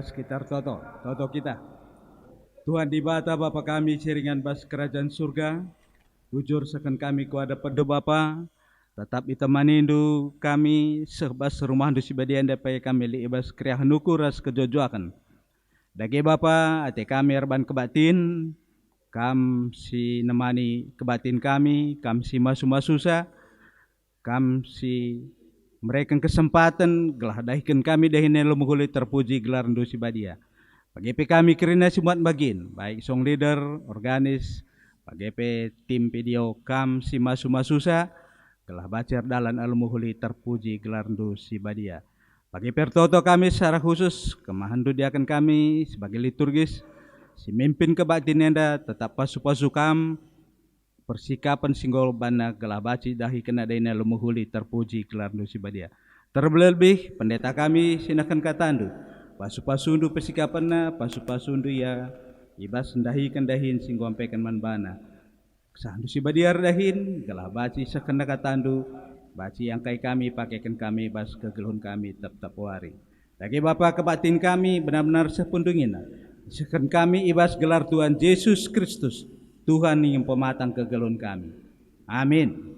sekitar toto kita. Tuhan di bata Bapa kami siringan bas kerajaan surga, jujur sekan kami kuada pedo Bapa, tetap itamanindu kami sebas rumah du sibadian dapai kami li ibas kriah nuku ras kejojoakan. Dagi Bapa ate kami erban kebatin, kam si nemani kebatin kami, kam si masu-masusa, kam si mereka kesempatan gelah dahikan kami dahine lumuhuli terpuji gelar ndu sibadia. Pagepe kami kirina simuat bagin, baik song leader, organis, pagepe tim video kam si masu-masusa, gelah bacer dalan alumuhuli terpuji gelar ndu sibadia. Bagi pertoto kami secara khusus, kemahandu diakan kami sebagai liturgis, si mimpin kebatin enda tetap pasu-pasu kam, persikapan singgol bana gelah baci dahi kena daina lumuhuli terpuji gelar ndu sibadia. Terlebih pendeta kami sinakan katandu, pasu-pasundu persikapanna, pasu-pasundu ya ibas dahi kendahin singgompekan manbana. Kesandu sibadia dahin gelah baci sekena katandu, baci yang kai kami pakaikan kami bas kegeluhun kami tetap wari. Lagi Bapa kebatin kami benar-benar sepundungina. Seken kami ibas gelar Tuhan Yesus Kristus, Tuhan yang pematang kegeluhun kami. Amin.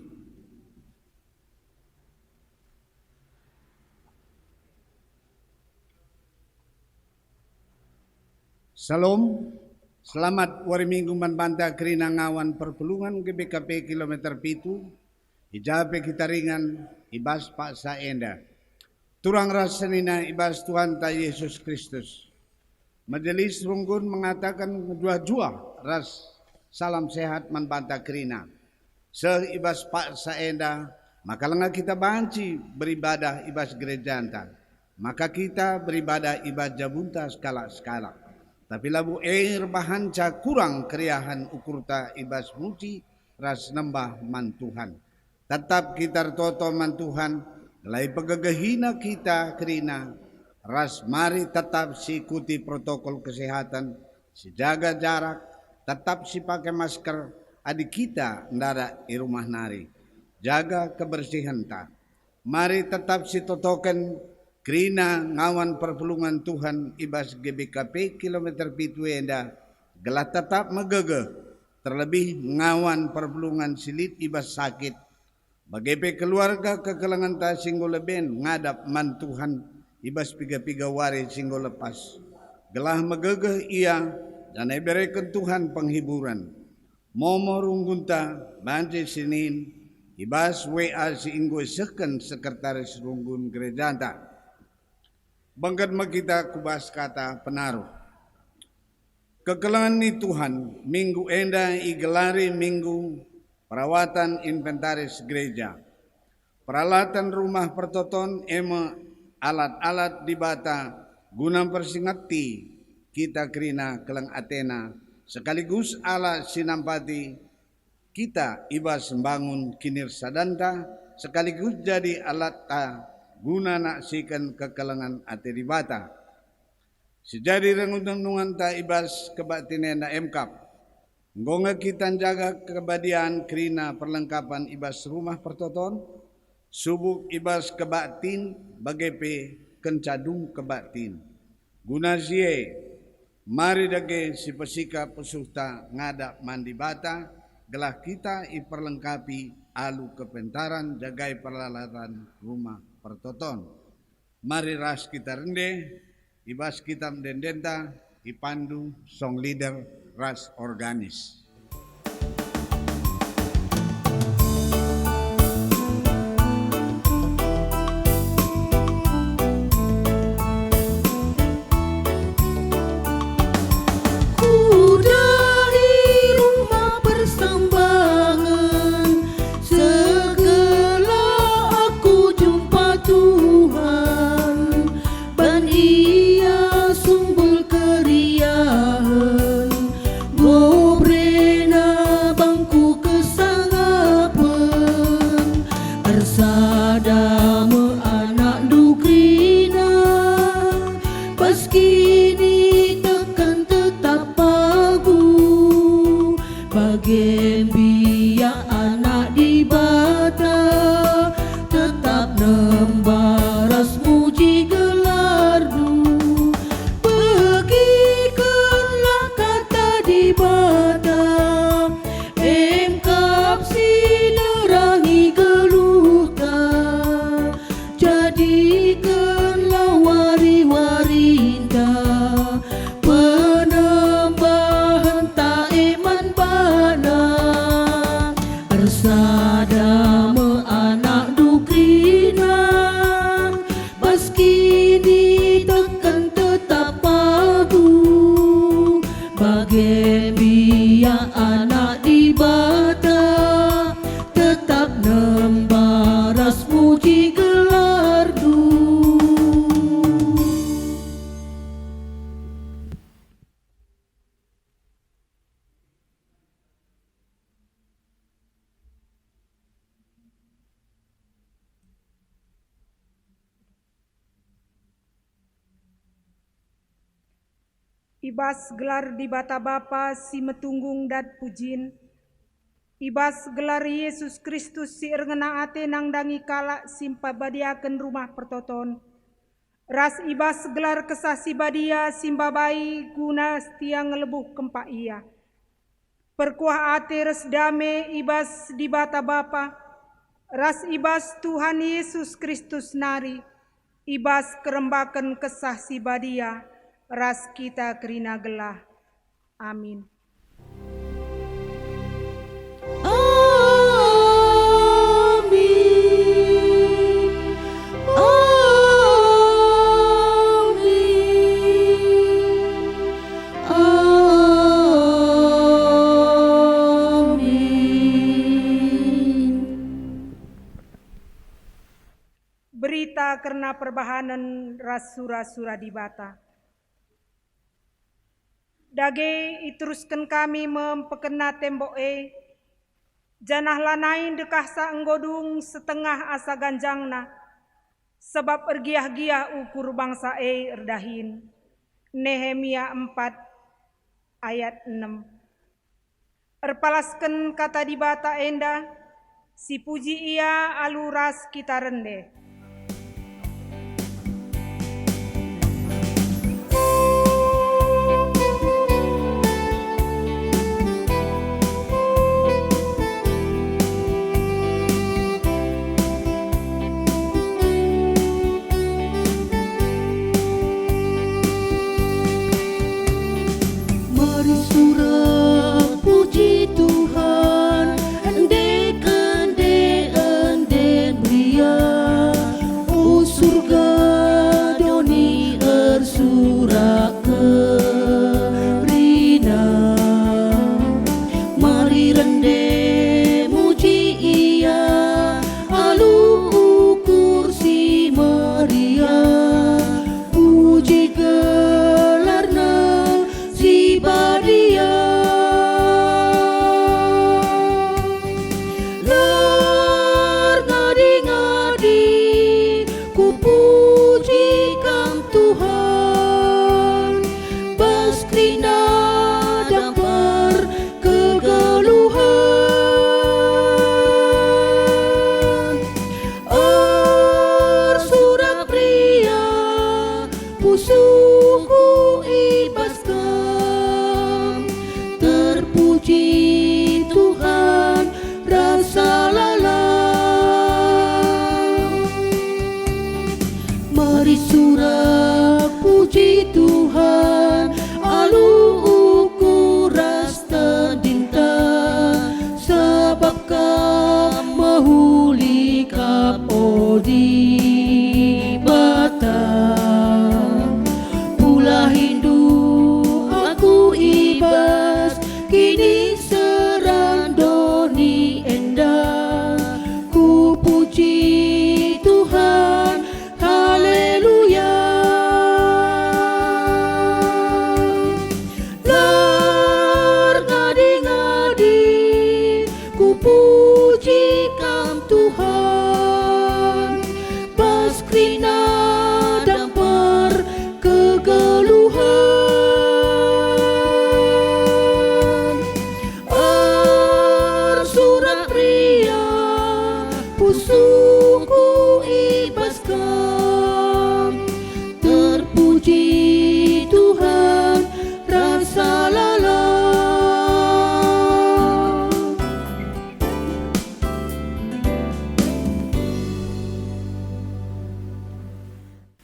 Salam, selamat wari minggu manbanta kerina ngawan perpulungan GBKP kilometer pitu, ijape kita ringan ibas paksa enda. Turang rasanina ibas Tuhan ta Yesus Kristus. Majelis runggun mengatakan dua jua ras salam sehat manbanta kerina. Seibas paksa enda, maka lengah kita banci beribadah ibas gereja anta. Maka kita beribadah ibas jabunta skala-skala. Tapi labu air bahanca kurang keriahan ukurta ibas muci ras nembah man Tuhan. Tetap kita toto man Tuhan, lai pegagahina kita kerina, ras mari tetap sikuti protokol kesehatan, si jaga jarak, tetap si pakai masker, adik kita ndara di rumah nari. Jaga kebersihan ta. Mari tetap si totokan kerina ngawan perpulungan Tuhan ibas GBKP kilometer pitu enda gelah tetap megege terlebih ngawan perpulungan silit ibas sakit bagepe keluarga kekelangan ta singgo leben ngadap man Tuhan ibas piga-piga wari singgo lepas gelah megege ia dan ebereken Tuhan penghiburan momo runggunta banci Senin ibas WA si inggo seken sekretaris runggun gereja ta. Bangkat kita kubas kata penaruh. Kekelangan ni Tuhan, minggu enda igelari minggu perawatan inventaris gereja. Peralatan rumah pertoton ema alat-alat dibata guna persingati kita kerina kelang Athena sekaligus ala sinampati kita ibas membangun kinir sadanta sekaligus jadi alat ta guna naksikan kekelangan ati dibata. Sejadi renguntungan ta ibas kebatinen na emkap. Ngonga kita jaga kebadian kerina perlengkapan ibas rumah pertoton. Subuk ibas kebatin bagepe kencadung kebatin. Guna zie mari dage si pesika pesuhta ngada mandi bata. Gelah kita iperlengkapi alu kepentaran jagai peralatan rumah pertoton. Mari ras kita rende, ibas kita mendendenta, ipandu song leader ras organis. Membaras muji gelar-Mu. ya anak di bata, tetap nembaras muji gelardu. Ibas gelar di bata Bapa si metunggung dat pujin. Ibas gelar Yesus Kristus si erngena ate nang dangi kalak simpa badiaken rumah pertoton. Ras ibas gelar kesah si badia simbabai guna setia ngelebuh kempak ia. Perkuah ate res dame ibas di bata Bapa. Ras ibas Tuhan Yesus Kristus nari. Ibas kerembaken kesah si badia. Ras kita kerina gelah. Amin. Berita karena perbahanan rasura-sura di bata. Dage iteruskan kami mempekena tembok janah lanain dekah sa enggodung setengah asa ganjangna, sebab ergiah-giah ukur bangsa erdahin. Nehemia 4 ayat 6. Erpalaskan kata di bata enda, si puji ia aluras kita rende.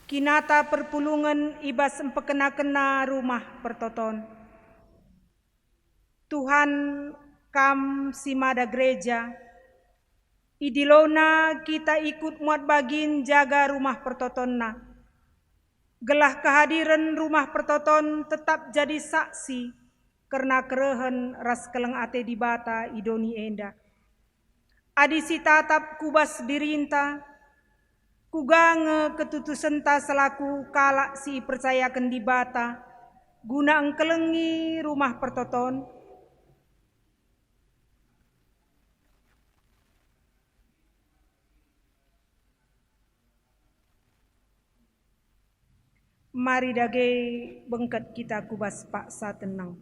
Kinata perpulungan ibas empekena-kena rumah pertoton. Tuhan kam simada gereja, idilona kita ikut muat bagin jaga rumah pertotonna. Gelah kehadiran rumah pertoton tetap jadi saksi karena kerehen ras keleng ate di bata idoni enda. Adi si tatap kubas dirinta, kugange ketutusenta selaku kalak si percayakan di bata, guna engkelengi rumah pertoton. Mari dage bengket kita kubas paksa tenang.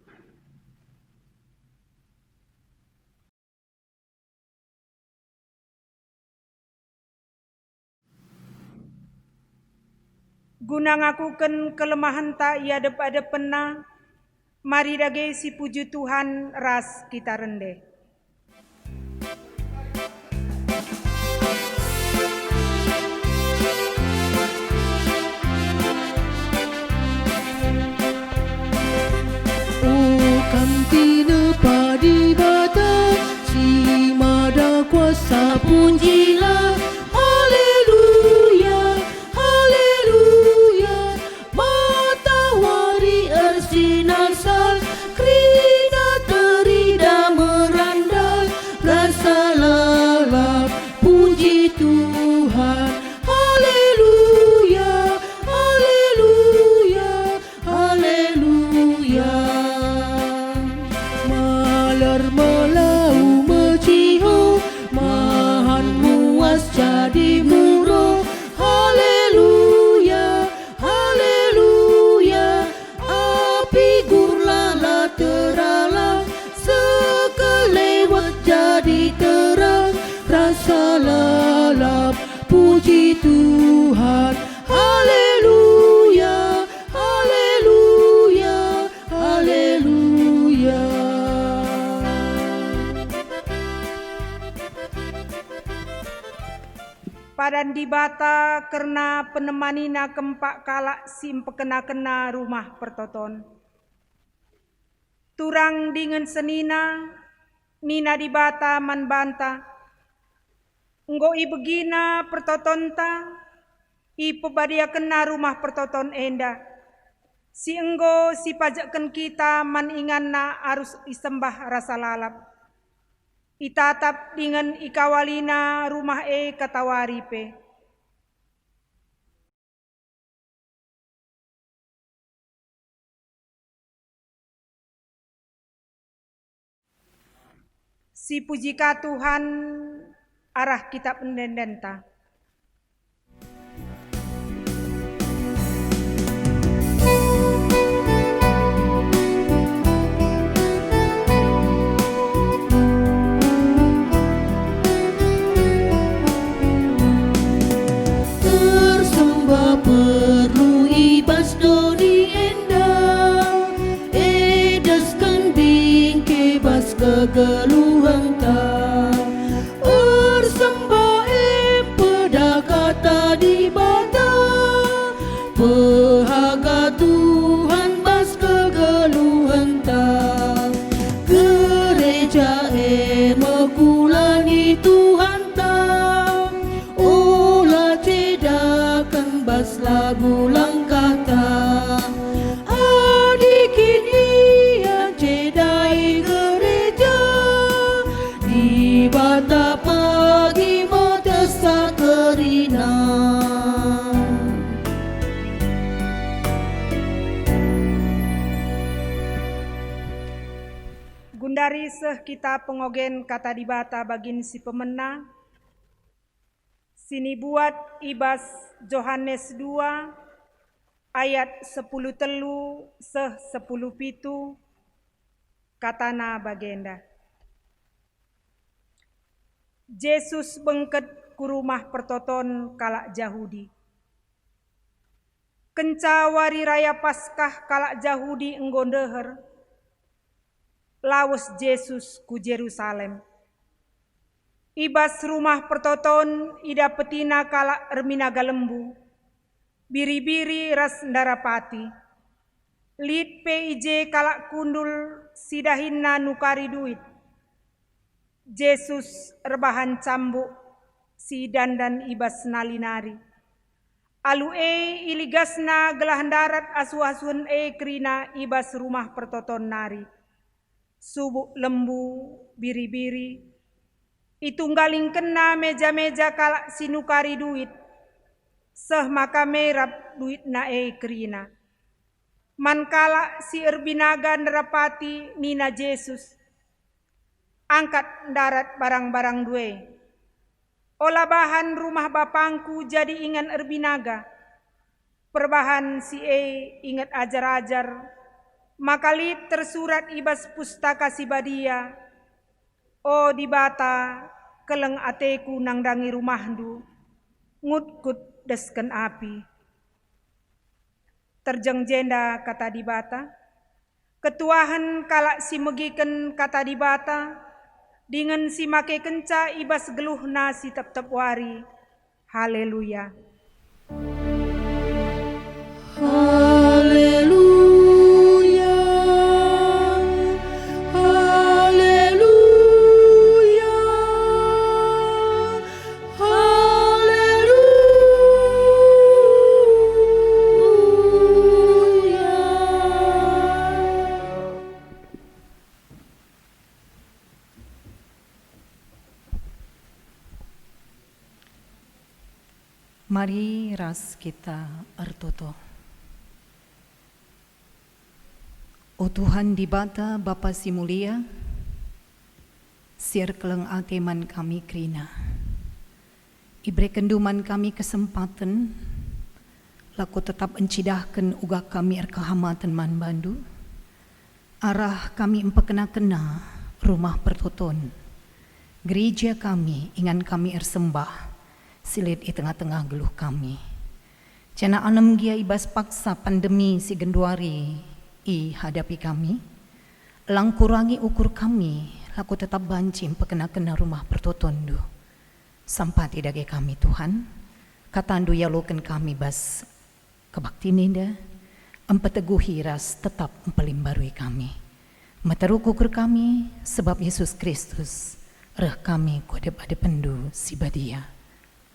Guna ngakuken kelemahan tak ia adep pena, mari dage si puji Tuhan ras kita rendeh. Kantina padi bata, si mada kuasa pujilah. Haleluya, haleluya. Matahari ersinar-sar, krina terida merandai. Rasa lalap puji Tuhan. Haleluya, haleluya, haleluya. Melau meciho, mahan muas jadi muro. Haleluya, haleluya. Api gurlala terala, sekelewat jadi terang. Rasa lalap puji Tuhan. Haleluya, haleluya, haleluya. Padan di bata karena penemanina kempak kalak sim pekena-kena rumah pertoton. Turang dengan senina, nina di bata man banta. Enggo i begina pertotonta, i pebadia kena rumah pertoton enda. Si enggo si pajakkan kita man inganna arus isembah rasa lalap. Itatap dengan ikawalina rumah katawaripe. Si pujika Tuhan arah kitab pendendenta. Perlu ibas doni endang, edaskan bingke bas kegeluhan ta. Ersembah peda kata di bata, pehaga Tuhan bas kegeluhan ta. Gereja mekulani Tuhan ta, olah cedakan bas lagu langkah ta. Adikin ia cedai gereja, di bata pagi motesa kerina. Gundari seh kita pengogen kata di bata bagin si pemena. Sini buat ibas Yohanes 2 ayat 10 telu seh 10 pitu katana bagenda. Yesus bengket ku rumah pertoton kalak Yahudi. Kenca wari raya Paskah kalak Yahudi enggondeher. Lawas Yesus ku Yerusalem. Ibas rumah pertoton ida petina kalak ermina galembu. Biri-biri ras ndarapati. Lid PIJ kalak kundul sidahinna nukari duit. Yesus rebahan cambuk si dandan ibas nalinari. Alu iligasna gelahan darat asu-asuhan krina ibas rumah pertoton nari. subuk lembu biri-biri, itunggaling kena meja-meja kalak sinukari duit, seh maka merap duit nae kerina. Man kalak si erbinaga nerapati Nina Yesus, angkat darat barang-barang due. Olah bahan rumah bapangku jadi ingan erbinaga, perbahan si ingat ajar-ajar, makalit tersurat ibas pustaka si badia. O dibata keleng ateku nangdangi rumahdu, ngutkut desken api. Terjeng jenda kata dibata, ketuahan kalak si megiken kata dibata, dengan si make kenca ibas geluhna si tep-tep wari. Haleluya. Haleluya, haleluya, haleluya. Mari ras kita ertoto. O Tuhan dibata Bapa si mulia, siar keleng ateman kami krina. Ibre kenduman kami kesempatan, laku tetap encidahkan uga kami erkehamatan man bandu, arah kami empekena-kena rumah pertoton, gereja kami ingan kami ersembah, silit di tengah-tengah geluh kami. Cana anem gia ibas paksa pandemi si genduari i hadapi kami, lang kurangi ukur kami, laku tetap bancim pekena-kena rumah pertoton du. Sampai tidak kami Tuhan, katandu ya loken kami bas kebakti ninda, empeteguhi ras tetap empelimbarui kami. Materuku ukur kami, sebab Yesus Kristus, reh kami kodep ade pendu si badia.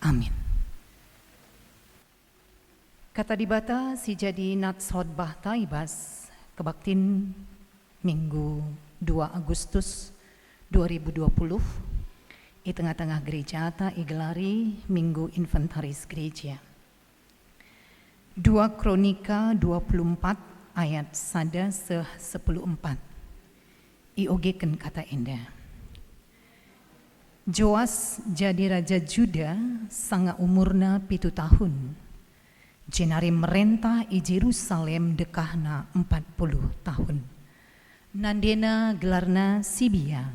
Amin. Kata dibata si jadi nat sotbah taibas kebaktin Minggu 2 Agustus 2020 di tengah-tengah gereja ta igelari Minggu Inventaris Gereja. 2 Kronika 24 ayat sada 14. Iogeken kata indah. Joas jadi raja Juda sanga umurna 7 tahun. Jenari merentah i Jerusalem dekahna 40 tahun. Nandena gelarna Sibia,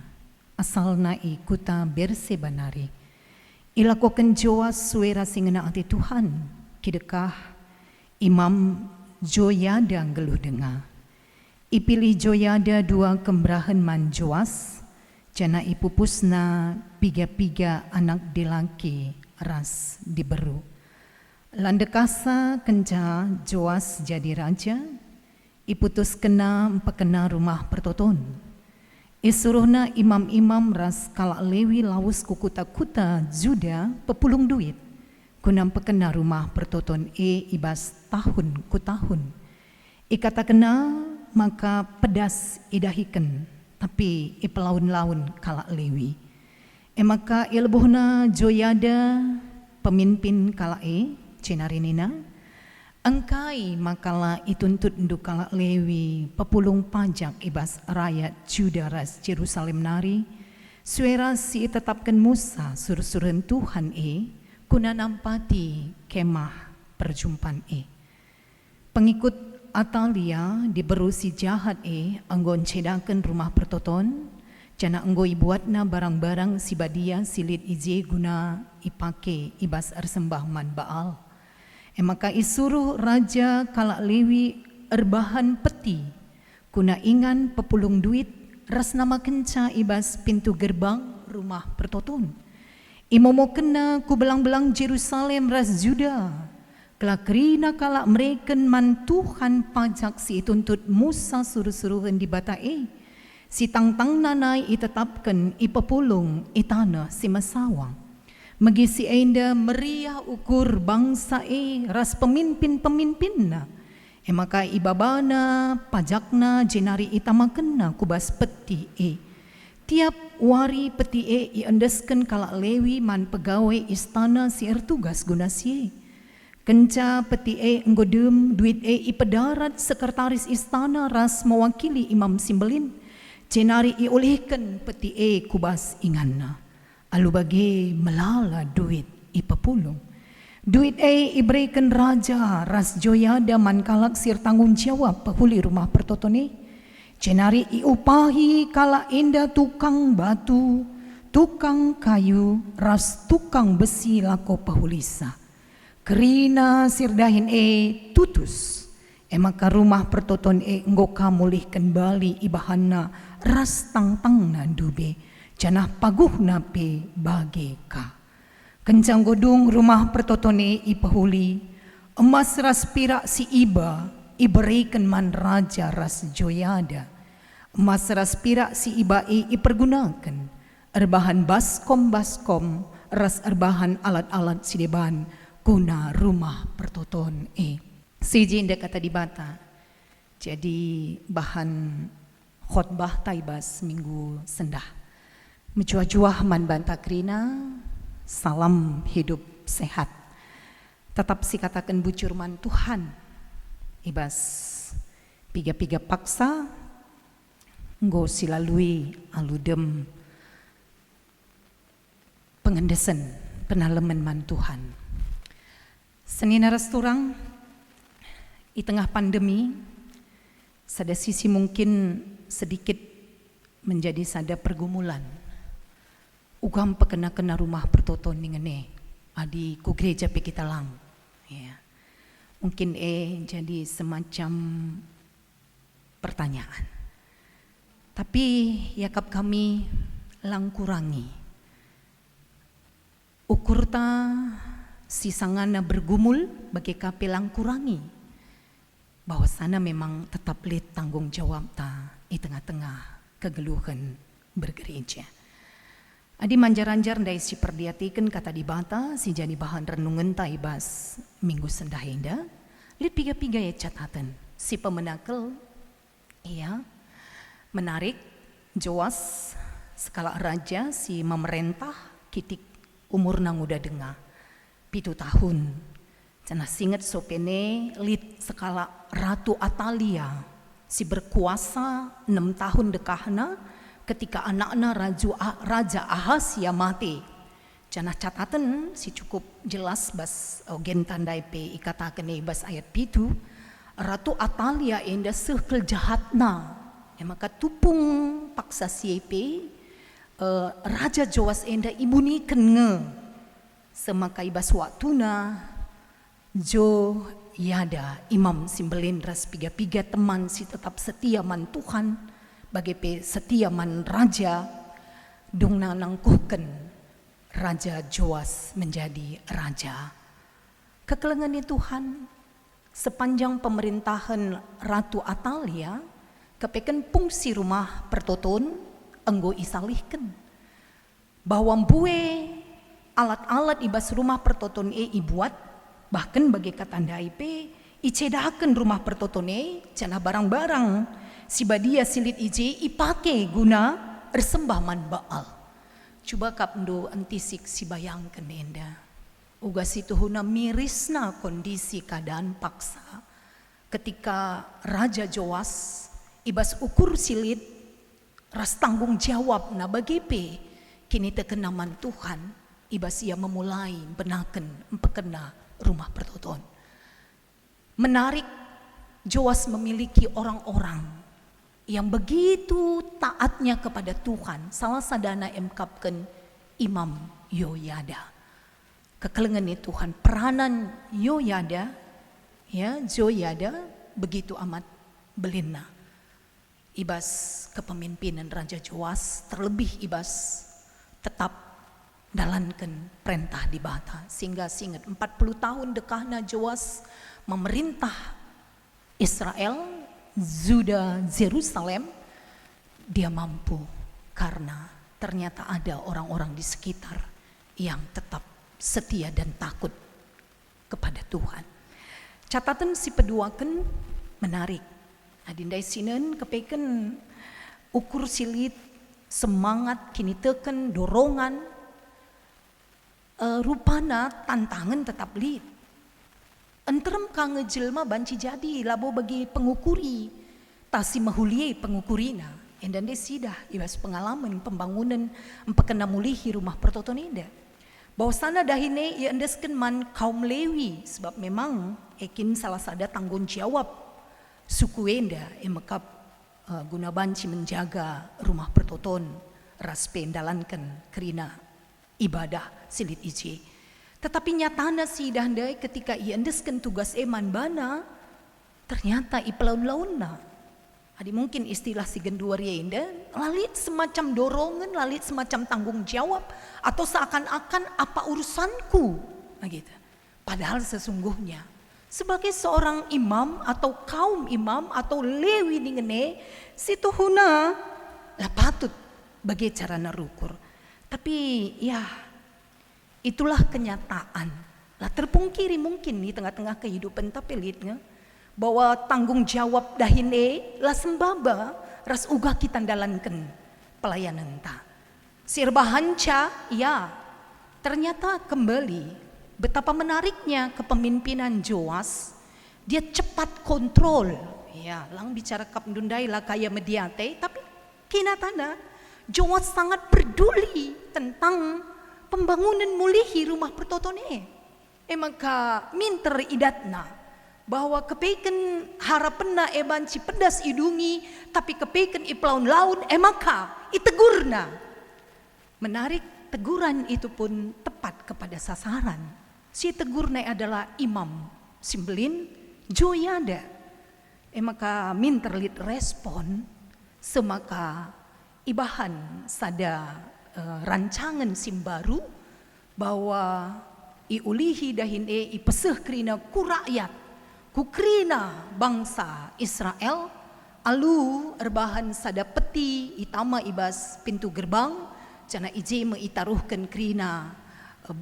asalna i kuta Bersebanari. Ilakoken Joas suera singena ati Tuhan, kidekah Imam Joyada geluh denga. Ipilih Joyada 2 kembrahan man Joas, jana ipupusna piga-piga anak dilaki ras diberu. Landekasa kenca Joas jadi raja, iputus kena empekena rumah pertoton. Isuruhna imam-imam ras kalak lewi lawus kukuta-kuta Juda pepulung duit, kunam pekena rumah pertoton ibas tahun ku tahun. Ikata kena maka pedas idahiken, tapi ipelaun-laun kalak lewi. Maka ilbuhna Joyada pemimpin kalak cenarinina, engkai makala ituntut ndu kalak lewi pepulung pajak ibas rakyat Juda ras Jerusalem nari, suera si tetapkan Musa sur-suren Tuhan kuna nampati kemah perjumpaan Pengikut Atalia diberu si jahat anggon cedakan rumah pertoton, jana enggoi buatna barang-barang si badia silit ije guna ipake ibas ersembah man Baal. Maka isuruh raja kalak lewi erbahan peti, kuna ingan pepulung duit ras nama kenca ibas pintu gerbang rumah pertoton. Imomo kena ku belang-belang Jerusalem ras Juda, kelakrina kalak mereken man Tuhan pajak si tuntut Musa suruh-suruhan di bata si tang-tang nanai itetapkan ipepulung itana si masawang. Megisi enda meriah ukur bangsa ras pemimpin-pemimpinna. Maka ibabana pajakna jenari itamakenna kubas peti tiap wari peti iendesken kala lewi man pegawai istana sier tugas guna sie. Kenca peti nggodem duit ipedarat sekretaris istana ras mewakili Imam Simbelin. Jenari iolehken peti kubas inganna. Alu bagi melala duit ipepulung. Duit iberikan raja ras joyada man kalak sir tanggung jawab pahuli rumah pertotone. Jenari iupahi kala inda tukang batu, tukang kayu, ras tukang besi lako pahulisa. Kerina sirdahin tutus. Maka rumah pertoton nggoka mulihkan bali ibahana ras tang-tang na dube. Janah paguh nape bageka. Kencang godung rumah pertotone ipahuli. Emas ras pirak si iba iberikan man raja ras joyada. Emas ras pirak si iba ipergunakan. Erbahan baskom ras erbahan alat-alat sideban guna rumah pertoton Siji indah kata dibata. Jadi bahan khotbah taibas minggu sendah. Menjuah-juah man banta krina. Salam hidup sehat. Tetap si katakan bucur man Tuhan. Ibas piga-piga paksa nggo silalui aludem pengendesan penalemen man Tuhan. Senina resturang di tengah pandemi sada sisi mungkin sedikit menjadi sada pergumulan. Ugam pekena-kena rumah pertoton ngene adi ku gereja pe kita lang. Ya. Mungkin jadi semacam pertanyaan. Tapi yakap kami lang kurangi. Ukurta sisangana bergumul bagi kape lang kurangi. Bahwa sana memang tetap lihat tanggung jawab ta di tengah-tengah kegeluhan bergereja. Adi manjar-anjar ndai si perdiatikan kata dibata si jadi bahan renungan taibas minggu sendah indah. Lihat piga-piga ya catatan si pemenakel menarik Joas skala raja si memerintah kitik umur nang udah dengar 7 tahun. Cenah singet sopene lit skala Ratu Atalia si berkuasa 6 tahun dekahna ketika anaknya Raja Ahasya mati. Cenah catatan si cukup jelas bas gen tandai pe ikatakan bas ayat 7 Ratu Atalia enda seukel jahatna. Maka tupung paksa siepe Raja Joas enda ibunikan nge semakai bas waktuna Jo yada Imam Simbelin ras piga-piga teman si tetap setia man Tuhan bagi pe setia man raja dung nangkuhken Raja Joas menjadi raja. Kekelengan Tuhan sepanjang pemerintahan Ratu Atalia kepeken fungsi rumah pertoton enggo isalihken bahwa bue alat-alat ibas rumah pertoton ibuat bahkan bagi katanda IP icedaken rumah pertoton cana barang-barang si badia silit ije ipake guna ersembah man Baal. Coba kapndo antisik si bayangkan enda. Uga situhuna mirisna kondisi keadaan paksa ketika Raja Joas ibas ukur silit ras tanggung jawab na bagi pe kini tekenaman Tuhan ibas ia memulai benaken empekena rumah pertoton. Menarik Joas memiliki orang-orang yang begitu taatnya kepada Tuhan. Salah sadana emkapken Imam Yoyada. Kekelengan Tuhan peranan Yoyada Joyada begitu amat belina. Ibas kepemimpinan Raja Joas terlebih ibas tetap dalankan perintah di bata sehingga singet 40 tahun dekahna Joas memerintah Israel Zuda Yerusalem dia mampu karena ternyata ada orang-orang di sekitar yang tetap setia dan takut kepada Tuhan. Catatan si peduaken menarik. Adindai sinen kepeken ukur silit semangat kini teken dorongan rupana tantangan tetap lid. Enterem kang ngejelma banci jadi labo bagi pengukuri tasi mahuliai pengukurina. Endan desidah ibas pengalaman pembangunan empekena mulihi rumah pertoton indah. Bahwa sana dahine ia endesken man kaum Lewi sebab memang ekin salah sada tanggung jawab suku enda emekap guna banci menjaga rumah pertoton ras pendalankan kerina ibadah silit ije. Tetapi nyatana si dahandai ketika ia endesken tugas eman bana ternyata ipelaun-launna. Adi mungkin istilah si genduaria indah lalit semacam dorongan, lalit semacam tanggung jawab atau seakan-akan apa urusanku gitu. Padahal sesungguhnya sebagai seorang imam atau kaum imam atau lewi dingene situ huna lah patut bagi cara narukur. Tapi ya itulah kenyataan. Lah terpungkiri mungkin di tengah-tengah kehidupan tapi lihatnya bahwa tanggung jawab dahine lah sembaba ras uga kita dalankan pelayanan ta. Sirbahanca ya ternyata kembali betapa menariknya kepemimpinan Joas. Dia cepat kontrol ya lang bicara kap ndundai lah kaya mediate tapi kinatana Joas sangat peduli tentang pembangunan mulihi rumah pertotone. Maka minter idatna bahwa kepeken harapenna banci pedas idungi tapi kepeken iplaun laun maka itegurna. Menarik teguran itu pun tepat kepada sasaran. Si tegurna adalah Imam Simbelin Joyada. Maka minterlit respon semaka ibahan sada rancangan simbaru bahwa iulihi dahin ipeseh krina ku rakyat kukrina bangsa Israel alu erbahan sada peti itama ibas pintu gerbang cana ije meitaruhkan krina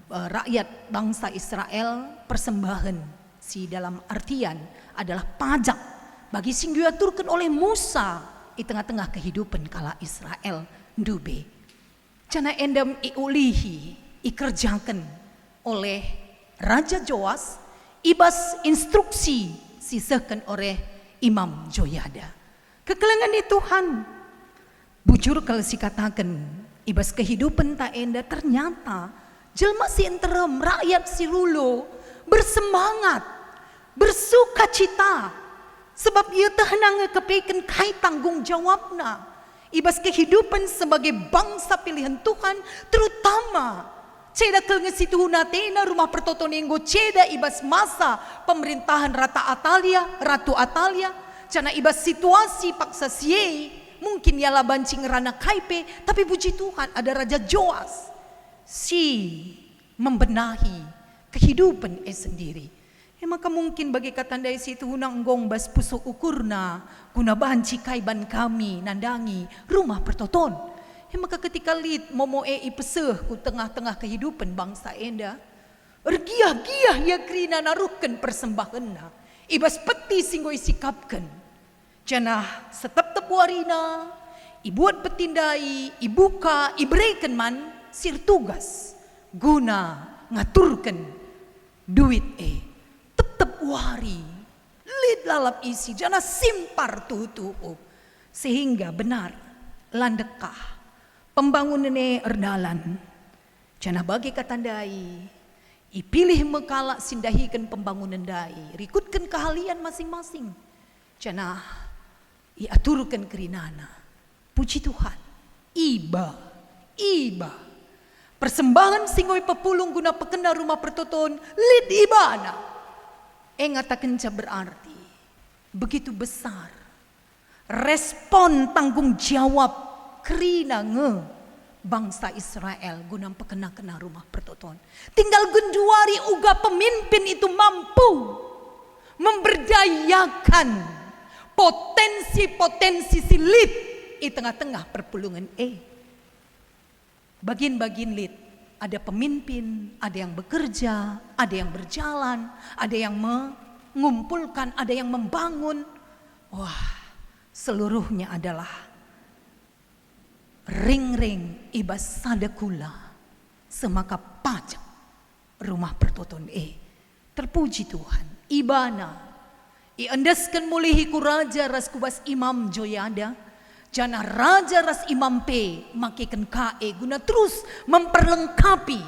rakyat bangsa Israel persembahan si dalam artian adalah pajak bagi sing diaturkan oleh Musa di tengah-tengah kehidupan kala Israel ndube cana endam iulihi ikerjakan oleh Raja Joas ibas instruksi sisahkan oleh Imam Joyada. Kekelengan di Tuhan bujur kalau si katakan ibas kehidupan tak enda ternyata jelma si enterem rakyat si rulo bersemangat bersukacita sebab ia tehenang kepeken kai tanggung jawabna ibas kehidupan sebagai bangsa pilihan Tuhan terutama ceda ke ngesitu hunatena rumah pertotonenggo ceda ibas masa pemerintahan Ratu Atalia cana ibas situasi paksa siye mungkin yala bancing rana kaipe tapi puji Tuhan ada Raja Joas si membenahi kehidupan sendiri. Maka mungkin bagi katandai situ hunang gong bas pusuk ukurna guna banci kaiban kami nandangi rumah pertoton. Maka ketika lid momoe ipeseh ku tengah-tengah kehidupan bangsa enda ergiah-giah ya krina naruhkan persembahanna ibas peti singgo isikapkan janah setep-tep warina ibuat petindai ibuka ibreikan man sir tugas guna ngaturkan duit tep-tep wari lid lalap isi janah simpar tutu sehingga benar landekah pembangunan erdalan janah bagi katandai ipilih mekala sindahikan pembangunan dai rikutkan keahlian masing-masing janah iaturkan kerinana puji Tuhan iba persembahan singoi pepulung guna pekena rumah pertoton lid ibana ngatakan berarti begitu besar respon tanggung jawab krina bangsa Israel guna pekena-kena rumah pertoton. Tinggal genduari uga pemimpin itu mampu memberdayakan potensi-potensi silit di tengah-tengah perpulungan Bagian-bagian lit ada pemimpin, ada yang bekerja, ada yang berjalan, ada yang mengumpulkan, ada yang membangun. Wah, seluruhnya adalah ring-ring ibas sadakula semaka pajak rumah pertoton terpuji Tuhan ibana iandaskan mulihiku raja ras kubas imam joyada jana raja ras imam P makikan guna terus memperlengkapi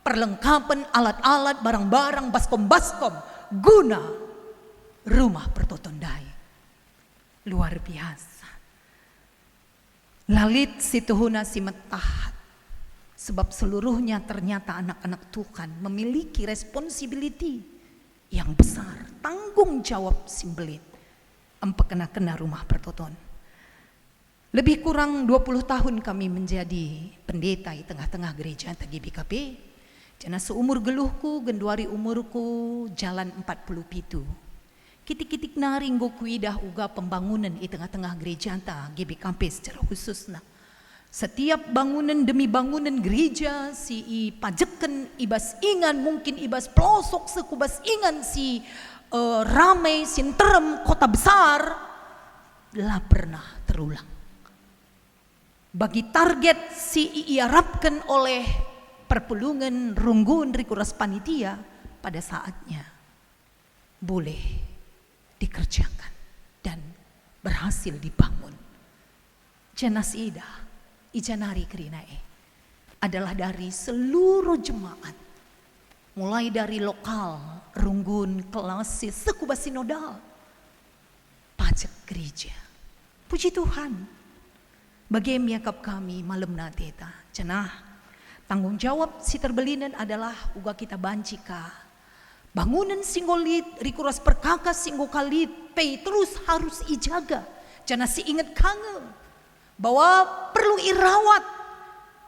perlengkapan alat-alat barang-barang baskom-baskom guna rumah pertoton dai. Luar biasa. Lalit situhuna si metahat. Sebab seluruhnya ternyata anak-anak Tuhan memiliki responsibility yang besar. Tanggung jawab simbelit. Kena rumah pertoton. Lebih kurang 20 tahun kami menjadi pendeta di tengah-tengah gereja TGBKP. Jana seumur geluhku, genduari umurku jalan 40 pitu. Kitik-kitik naring go kuidah uga pembangunan di tengah-tengah gereja ta GBKP secara khusus nah. Setiap bangunan demi bangunan gereja si pajeken ibas ingan mungkin ibas pelosok sekubas ingan si ramai sinterem kota besar lah pernah terulang. Bagi target si iarapkan oleh perpulungan runggun rikuras panitia pada saatnya boleh dikerjakan dan berhasil dibangun. Jenas ida ijanari kerinae adalah dari seluruh jemaat, mulai dari lokal, runggun, klasis, sekubas sinodal, pajak gereja. Puji Tuhan, bagi miakap kami malam nateta, cenah tanggung jawab si terbelinan adalah uga kita bancika. Bangunan singgolit, rikuras perkakas singgokalit, pay terus harus ijaga. Jangan si ingat kange bahwa perlu irawat.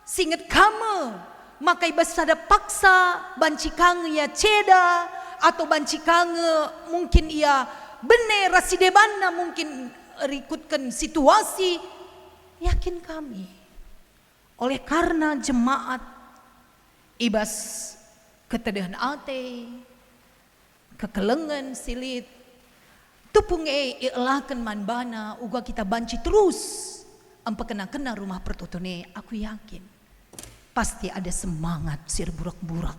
Singet kamu, maka ibas ada paksa banci kange ya ceda atau banci kange mungkin ia bener rasidebana mungkin rikutkan situasi. Yakin kami, oleh karena jemaat ibas ketedahan ate, kekelengan silit tupung ielahkan manbana uga kita banci terus kena rumah pertotone. Aku yakin pasti ada semangat sir burak-burak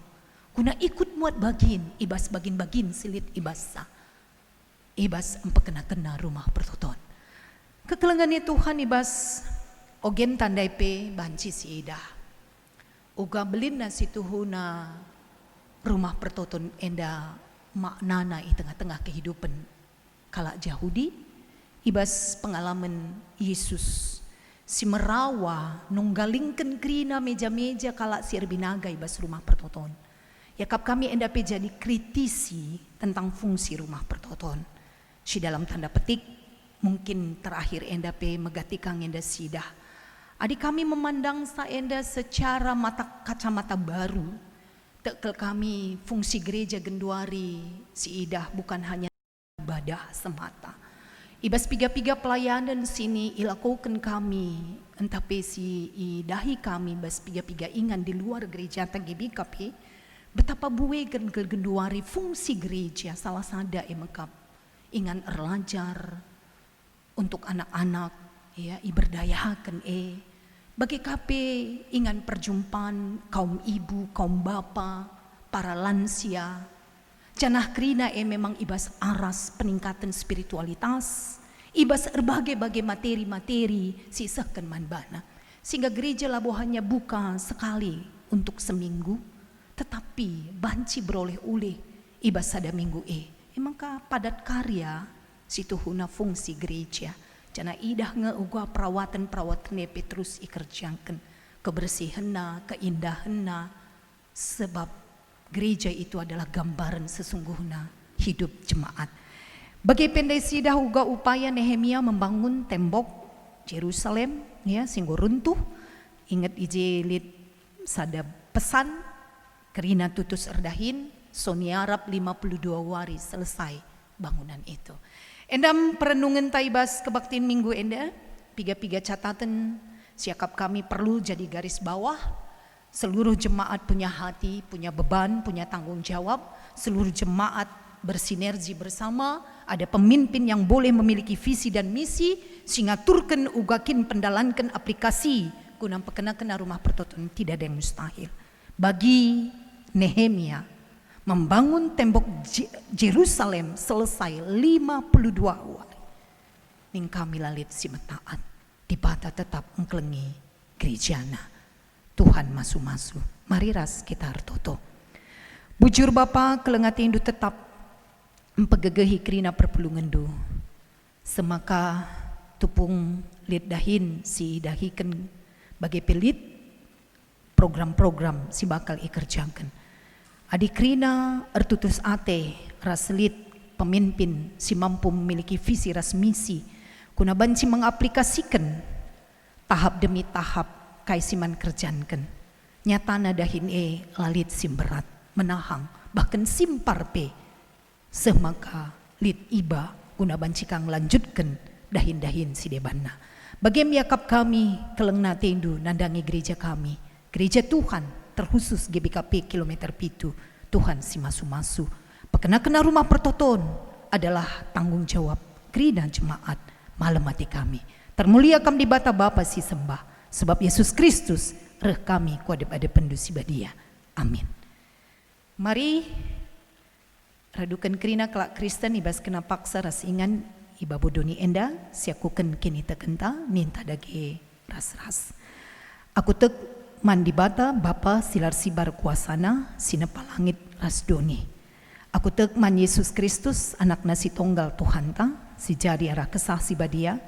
guna ikut muat bagin ibas bagin-bagin silit ibasa ibas kena rumah pertoton. Kekelengannya Tuhan ibas ogen tandai pe banci si ida uga belina situhuna rumah pertoton enda maknana di tengah-tengah kehidupan kalak Yahudi ibas pengalaman Yesus si merawa nunggalingken krina meja-meja kalak si erbinaga ibas rumah pertoton. Yakap kami enda pe jadi kritisi tentang fungsi rumah pertoton. Si dalam tanda petik mungkin terakhir enda pe megatikang enda sidah. Adik kami memandang sa enda secara kacamata baru. Tekel kami fungsi gereja genduari si idah bukan hanya ibadah semata. Ibas piga-piga pelayanan sini ilakukan kami entape si idahi kami bas piga-piga ingan di luar gereja TGBKP betapa buwe genduari fungsi gereja salah sada emekap ingan erlajar untuk anak-anak ya iberdayahaken bagi KP ingan perjumpaan kaum ibu, kaum bapa, para lansia. Janah krina memang ibas aras peningkatan spiritualitas, ibas berbagai-bagai materi-materi sisahkan manbana. Sehingga gereja labuhannya buka sekali untuk seminggu, tetapi banci beroleh uleh ibas sada minggu Emangkah padat karya situhuna fungsi gereja. Jana idah ngeuga perawatan terus ikerjakan kebersihanna, keindahanna sebab gereja itu adalah gambaran sesungguhnya hidup jemaat. Bagi pendai sidah uga upaya Nehemia membangun tembok Yerusalem ya singgo runtuh. Ingat ijelit sada pesan kerina tutus erdahin Soni Arab 52 wari selesai bangunan itu. Endam perenungan taibas kebaktian minggu enda, piga-piga catatan siakap kami perlu jadi garis bawah. Seluruh jemaat punya hati, punya beban, punya tanggung jawab. Seluruh jemaat bersinergi bersama ada pemimpin yang boleh memiliki visi dan misi, sehingga turken ugakin pendalankan aplikasi guna perkenakan rumah pertoton, tidak ada yang mustahil. Bagi Nehemia, membangun tembok Jerusalem selesai 52 hari. Ning kami lalit si metaat, di bata tetap engkelengi gerejana. Tuhan masu-masu, mari ras kita hartoto. Bujur Bapa kelengati indu tetap empegegehi kerina perpulungan du. Semaka tupung lid dahin si dahikan bagi pelit program-program si bakal ikerjakan. Adik kerina ertutus ate raslit pemimpin si mampu memiliki visi ras misi kuna banci mengaplikasikan tahap demi tahap kaisiman kerjankan. Nyatana dahin lalit sim berat menahang bahkan simpar pe semaka lid iba guna banci kang lanjutkan dahin-dahin si debanna. Bagaimana yakap kami kelengna tendu nandangi gereja kami, gereja Tuhan terkhusus GBKP kilometer pitu. Tuhan si masu-masu pekena-kena rumah pertoton adalah tanggung jawab gerina jemaat malam mati kami. Termulia kami di bata Bapa si sembah, sebab Yesus Kristus reh kami kuadep ada pendusi badia. Amin. Mari radukan kerina kelak Kristen ibas kena paksa ras ingan iba bodoni enda siakuken kini tekenta minta dage ras-ras. Aku tek mandi bata Bapa silar sibar kuasana sinepa langit ras doni. Aku tek man Yesus Kristus anak nasi tunggal Tuhan ta si jadi arah kesah si badia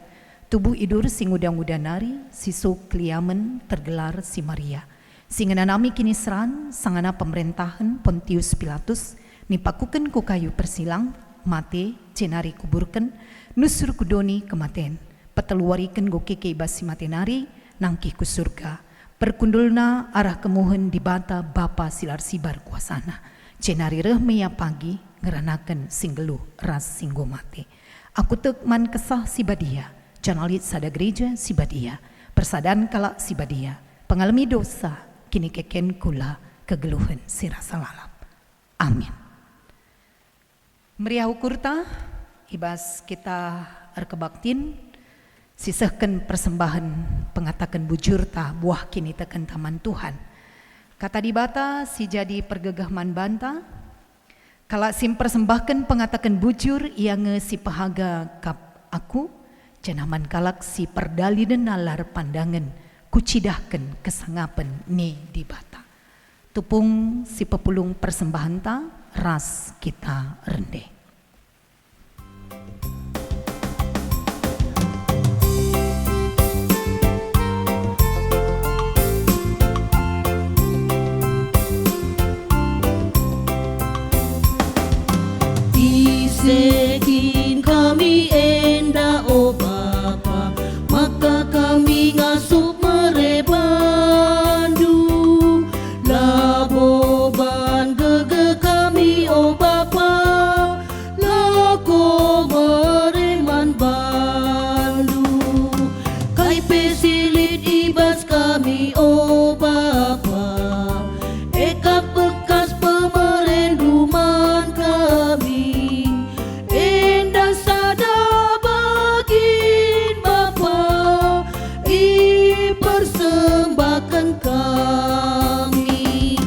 tubuh idur sing udang-udanari sisu kliamen tergelar si Maria. Singana nami kini seran sangana pemerintahan Pontius Pilatus nipakuken ku kayu persilang mate cenari kuburken nusur kudoni kematen peteluariken go keke basi matenari nangki ku surga perkundulna arah kemuhen di bata Bapa silar sibar kuasana cenari reh meya pagi ngeranaken singgelu ras singgo mate. Aku tek man kesah si badia janalit sada gereja si badia persadan kala si badia pengalami dosa kini keken kula kegeluhan si rasa lalap. Amin. Meriah ukurta ibas kita erkebaktin sisahkan persembahan pengatakan bujur ta buah kini teken taman Tuhan. Kata di bata si jadi pergegah man banta kala sim persembahkan pengatakan bujur ia nge si pahaga kap aku cenaman kalak si perdali dan nalar pandangan kucidahkan kesangapan ni di bata. Tupung si pepulung persembahan ta ras kita rende. Isekin kami enda o Bapa, maka kami ngasup merebandu laboban gege kami o Bapa, lako mereman bandu kai pesilit ibas kami o Bapa, ekap bekas pemerenduman kami endah sada bagin Bapa, persembahkan kami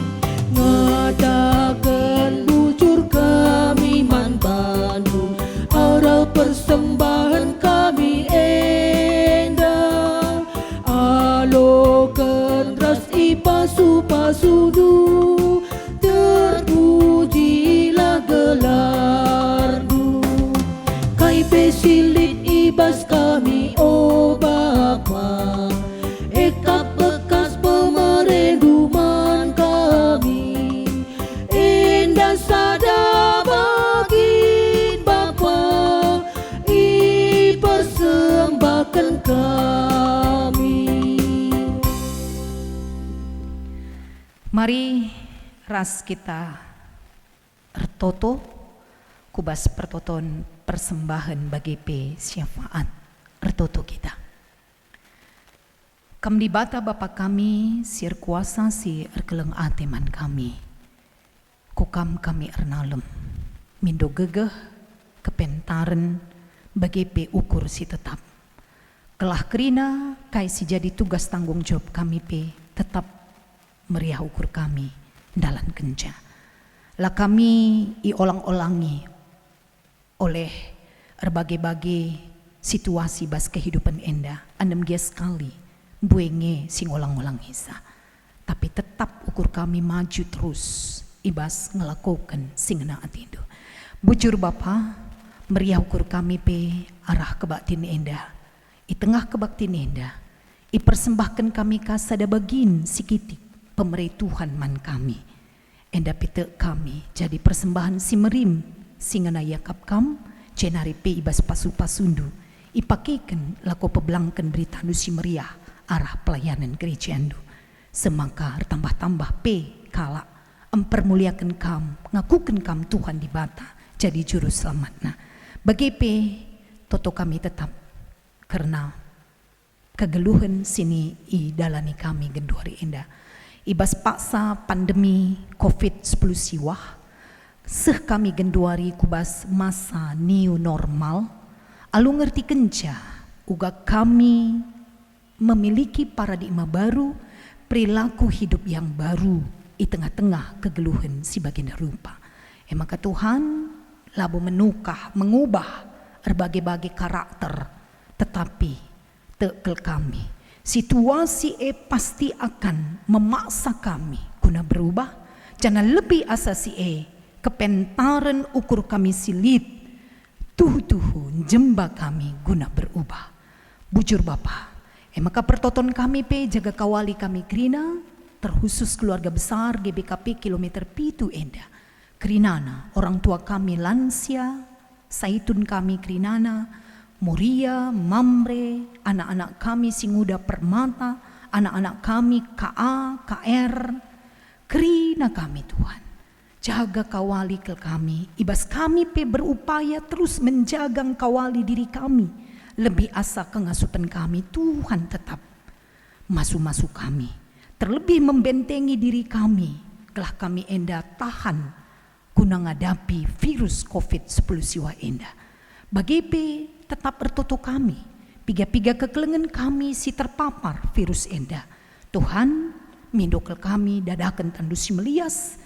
ngadakan bujur kami man Bandung arah persembahan kami endah alokan ras ipasu-pasudu terpujilah gelarmu kai pesilit ibas kami o Bapa, ekap bekas pemerenduman kami endah sada bagin Bapa, persembahkan kami. Mari ras kita ertoto kubas pertoton persembahan bagi pe syafaat ertoto kita. Kam di bata Bapa kami sir kuasa si erkeleng ateman kami. Kukam kami ernalem mindo gegeh kepentaren bagi pe ukur si tetap. Kelah kerina kai si jadi tugas tanggung jawab kami pe tetap meriah ukur kami dalam kenca. Lah kami iolang-olangi oleh berbagai-bagai situasi bas kehidupan enda. Andam dia sekali buenge sing olang-olang isa. Tapi tetap ukur kami maju terus ibas ngelakukan sing na atindo. Bujur Bapa, meriah ukur kami pe arah kebaktin enda. I tengah kebaktin enda, i persembahkan kami kasada bagin sikitik pemerintah Tuhan man kami. Enda pite kami jadi persembahan si merim singana yakap kam cenari pe ibas pasu-pasundu. Ipakikan lako pebelangkan berita si meriah arah pelayanan gereja andu. Semangka tambah-tambah pe kala empermuliakan kam, ngakukan kam Tuhan di bata jadi juru selamatna. Bagi pe toto kami tetap karena kegeluhan sini i dalani kami genduari enda. Ibas paksa pandemi COVID-10 siwah, seh kami genduari kubas masa new normal, alu ngerti kenca, uga kami memiliki paradigma baru, perilaku hidup yang baru di tengah-tengah kegeluhan si baginda rupa. Maka Tuhan labu mengubah berbagai-bagai karakter, tetapi tekel kami. Situasi pasti akan memaksa kami guna berubah. Jangan lebih asasi kepentaran ukur kami silit, tuhu jemba kami guna berubah. Bujur Bapa, maka pertoton kami pe jaga kawali kami krina, terkhusus keluarga besar GBKP kilometer pitu enda. Krinana, orang tua kami lansia, saitun kami krinana, Muria, Mamre, anak-anak kami Singuda Permata, anak-anak kami KA, KR, krina kami Tuhan. Jaga kawali ke kami, ibas kami pe berupaya terus menjaga kawali diri kami. Lebih asa kengasupan kami Tuhan tetap masuk-masuk kami. Terlebih membentengi diri kami, telah kami enda tahan guna ngadapi virus COVID-10 siwa enda. Bagi pe tetap bertutu kami, piga-piga kekelengan kami si terpapar virus enda. Tuhan mindokel kami dadakan tandu si melias,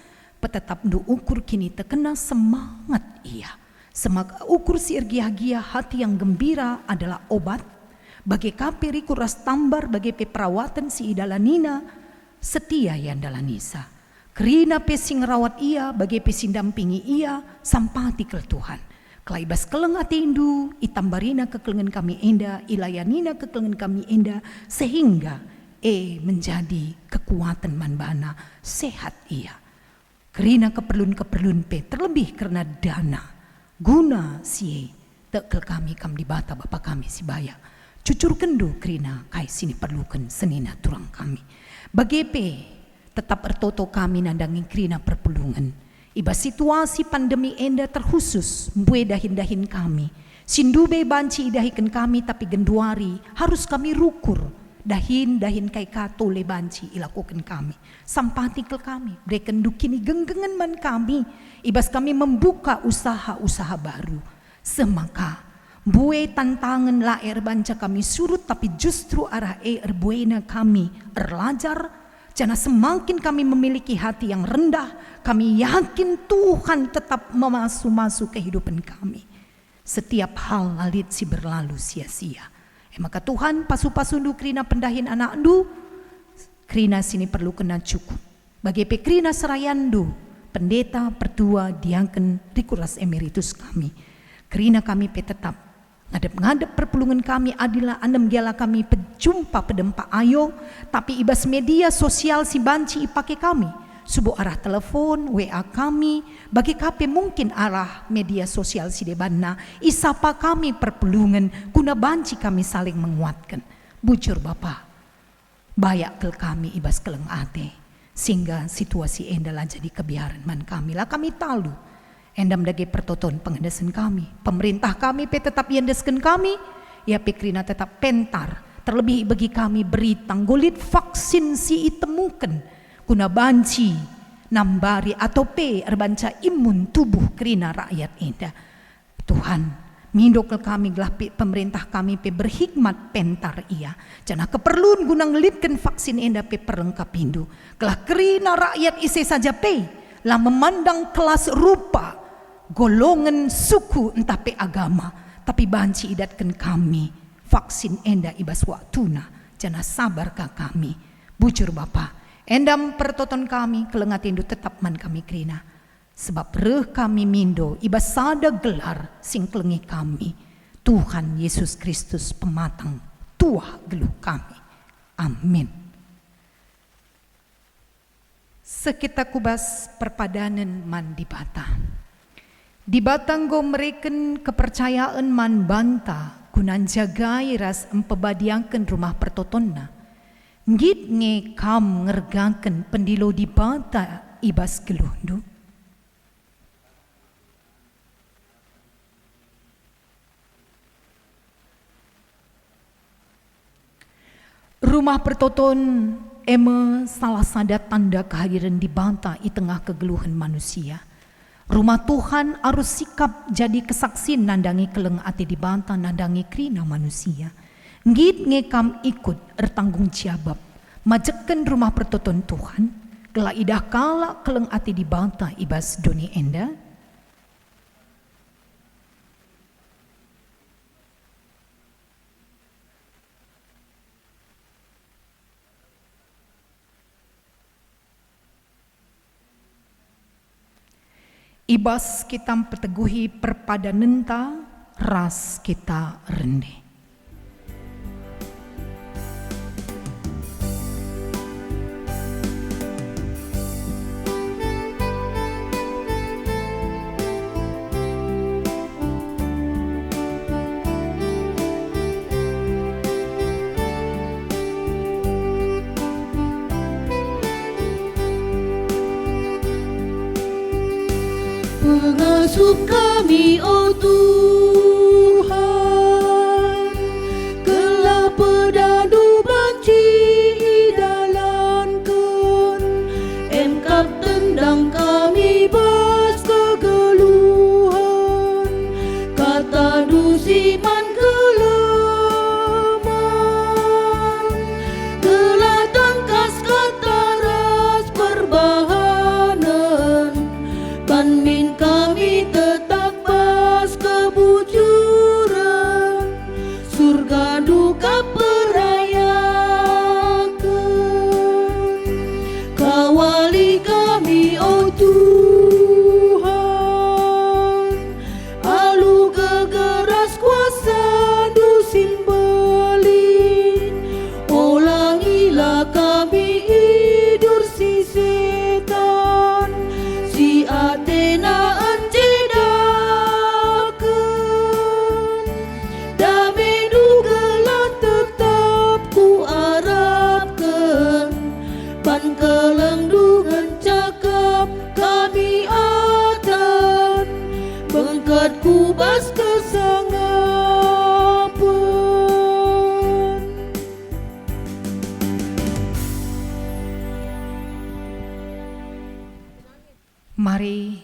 petetap du ukur kini terkena semangat ia. Semak ukur si ergia-gia hati yang gembira adalah obat. Bagi kapiri kuras tambar bagi pe perawatan si idalanina setia yang dalanisa. Kerina pe sing rawat ia bagi pe sing dampingi ia sampati ke Tuhan. Kelaibas keleng atindu itambarina kekelengan kami enda, ilayanina kekelengan kami enda, sehingga menjadi kekuatan manbana sehat ia. Kerina keperluan pe terlebih karena dana guna si tekel kami kam di bata bapa kami si baya. Cucur kendu kerina kai sini perlukan senina turang kami. Bagi pe tetap ertoto kami nandangi kerina perpulungan. Iba situasi pandemi enda terkhusus mbue dahin-dahin kami. Sindube banci dahikan kami tapi genduari harus kami rukur. Dahin kai kato le banci ilakukan kami. Sampati ke kami. Breken dukini genggengan man kami. Ibas kami membuka usaha-usaha baru. Semaka mbue tantangan laer banca kami surut tapi justru arah erbuena kami erlajar. Jana semakin kami memiliki hati yang rendah, kami yakin Tuhan tetap memasuk kehidupan kami. Setiap hal lalit si berlalu sia-sia. Maka Tuhan pasu-pasundu krina pendahin anak du, krina sini perlu kena cukup. Bagi pekrina serayandu, pendeta, pertua, diangken, rikuras emeritus kami. Krina kami pe tetap ngadep perpulungan kami adalah andam giala kami pejumpa pedempa ayo, tapi ibas media sosial si banci ipake kami. Subuh arah telepon, WA kami, bagi kape mungkin arah media sosial si debanna, isapa kami perpulungan, guna banci kami saling menguatkan. Bujur Bapa, bayak ke kami ibas keleng ate, sehingga situasi endalah jadi kebiaran man kami lah kami talu. Endam dagi pertoton pengendesan kami. Pemerintah kami pe tetap yendeskan kami. Ya pikrina tetap pentar. Terlebih bagi kami beri tanggulit vaksin si itemukan. Guna banci nambari atau pe erbanca imun tubuh krina rakyat indah. Tuhan, mindok kami gelapi pemerintah kami pe berhikmat pentar ia. Jana keperluan guna ngelitkan vaksin enda pe perlengkap Hindu. Kelah kerina rakyat ise saja pe lah memandang kelas rupa, golongan suku entah pe agama. Tapi banci idatkan kami vaksin enda ibas waktuna. Jana sabarkah kami. Bujur Bapa, endam pertoton kami kelengat Hindu tetap man kami kerina. Sebab reh kami mindo ibas sada gelar sing kelengi kami. Tuhan Yesus Kristus pematang tuah geluh kami. Amin. Sekita kubas perpadanan man di bata. Di batang go mereken kepercayaan man banta gunan jagai ras empebadiangkan rumah pertotonna. Ngit nge kam ngergangken pendilo di bata ibas geluhdu. Rumah pertoton eme salah sada tanda kehadiran di banta i tengah kegeluhan manusia. Rumah Tuhan harus sikap jadi kesaksin nandangi keleng ati di banta nandangi krina manusia. Ngit ngekam ikut ertanggung jawab majeken rumah pertoton Tuhan kela idah kala keleng ati di banta ibas doni enda. Ibas kita perteguhi perpadanenta ras kita rende. Pengasuh kami, oh Tuhan, kelah pedadu banci idalankan, engkau tendang kami bas kegeluhan, kata dusiman kelaman, kelah tangkas kata ras perbahanan, banmin kami tetap bas kebujuran, surga duka perayakan. Kawali kami, oh Tuhan, alu gegeras kuasa dusin beli, ulangilah kami hidur si setan, si Athena anjedakan, damai dugelan tetap ku harapkan, ban kelengdungan cakap kami atan, bengkat ku bas kesangapan. Mari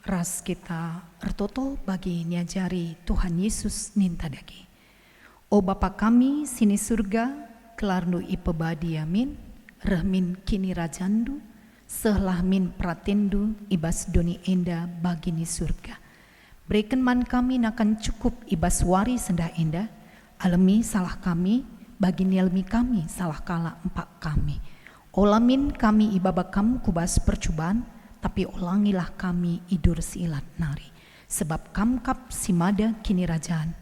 ras kita ertoto bagi niajari Tuhan Yesus nintadagi. O Bapa kami sini surga, kelarnu ipebadi amin, rahmin kini rajandu, sehlah min pratendu ibas doni enda bagi ni surga. Berikan man kami nakan cukup ibas wari sendah enda, alami salah kami, bagi nialmi kami salah kala empak kami. Olamin kami ibabakam kubas percubaan, tapi ulangilah kami idur silat nari. Sebab kamkap simada kini rajaan,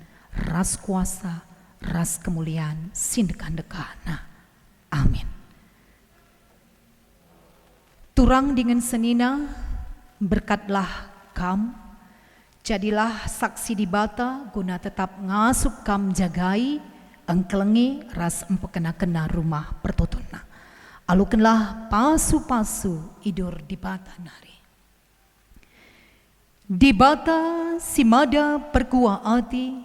ras kuasa, ras kemuliaan, sindekan dekana. Amin. Turang dengan senina, berkatlah kam, jadilah saksi di bata, guna tetap ngasup kam jagai, engkelengi ras empekena-kena rumah pertotona. Alukanlah pasu-pasu idur di bata nari. Di bata simada perkua ati,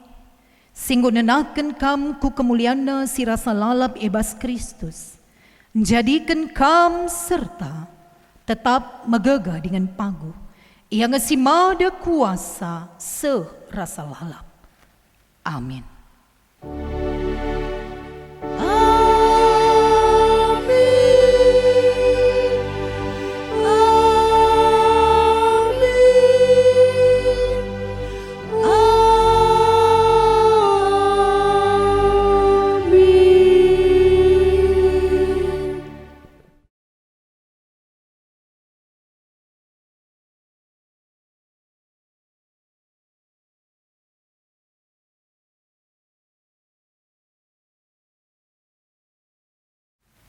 singgo nenaken kam ku kemuliana si rasa lalap ebas Kristus. Jadikan kam serta tetap megegah dengan paguh. Ia ngesimada kuasa serasa lalap. Amin.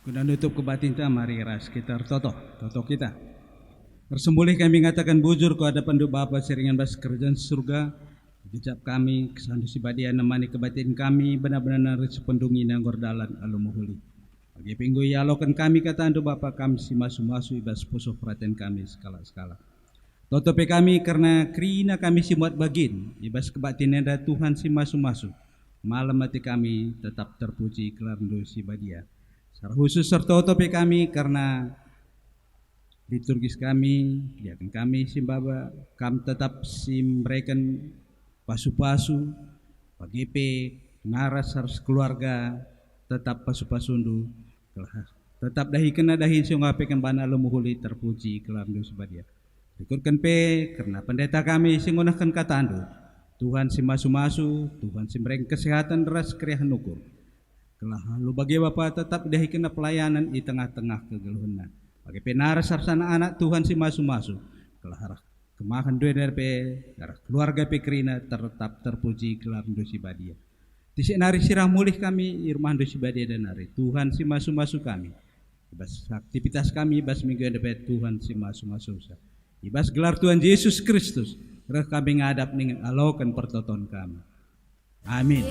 Guna nutup kebatinta, mari ras kita toto kita. Bersembulih kami ngatakan bujur ku hadapan doa Bapa seringan bas kerajaan surga. Gejap kami kesandu sibadia nemani kebatin kami benar-benar sependungi nanggor dalan alu muhuli. Bagi pinggu yalokan kami kata doa Bapa kami si masu-masu ibas pusuh perhatian kami skala-skala. Totope kami karena krina kami si muat bagin ibas kebatin nenda Tuhan si masu-masu. Malam hati kami tetap terpuji kelarndo sibadia. Secara khusus serta tope kami karena liturgis kami, lihatkan kami simbaba, kami tetap simbrekan pasu-pasu, pagipe, naras harus keluarga, tetap pasu-pasundu, tetap dahi kena dahi siungapekan bana lumuhuli terpuji kelam dosa badia. Ikutkan pe karena pendeta kami singunahkan katandu, Tuhan si masu-masu, Tuhan si mereka kesehatan deras kriahan ukur. Kelah lu bagi Bapa tetap dahi kena pelayanan di tengah-tengah kegeluhan. Bagi penaras sarsana anak Tuhan si masu-masu. Kelah harah kemahan dua dari pe harah keluarga pekrina tetap terpuji kelam dosi badia. Tisik nari sirah mulih kami irmah dosi badia dan nari Tuhan si masu-masu kami. Ibas aktivitas kami ibas minggu depan Tuhan si masu-masu. Ibas gelar Tuhan Yesus Kristus. Reh kami ngadap dengan alokan pertoton kami. Amin.